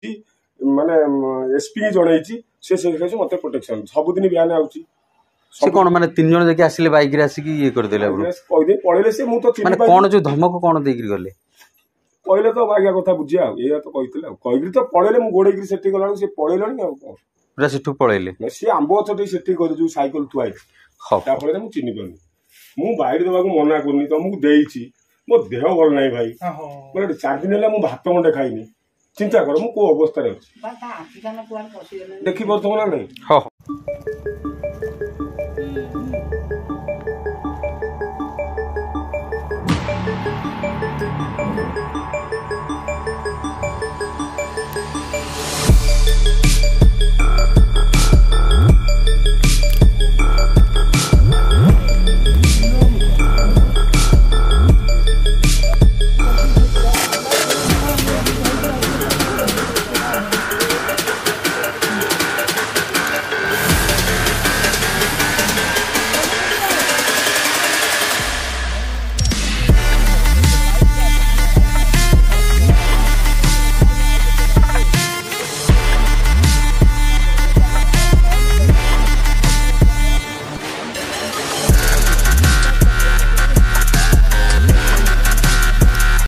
माने एसपी जनई से मते प्रोटेक्शन सबुदिन बयान आउची से कौन माने 3 जन जके आसिले बाइक रे आसी की ये कर देले ब्रो कहि दे पळेले से मु तो चिनि माने कोन जो धमक कोन देई गले कहले तो बागिया कथा बुझिया ए तो कहितले कहि तो पळेले मु गोडे की सेठी गलानी से पळेलनी आ पूरा सेठू पळेले से आंबो छटी सेठी कर जो साइकिल थुआई हां ता पळे मु चिनि करनी मु बाइक देबा को मना करनी तो मु देईची मो देह भल नाही भाई मोर 4 दिन होला मु भात मंडे खाइनी चिंता कर मु को अवस्था रे देखि बर्तमान नहीं हां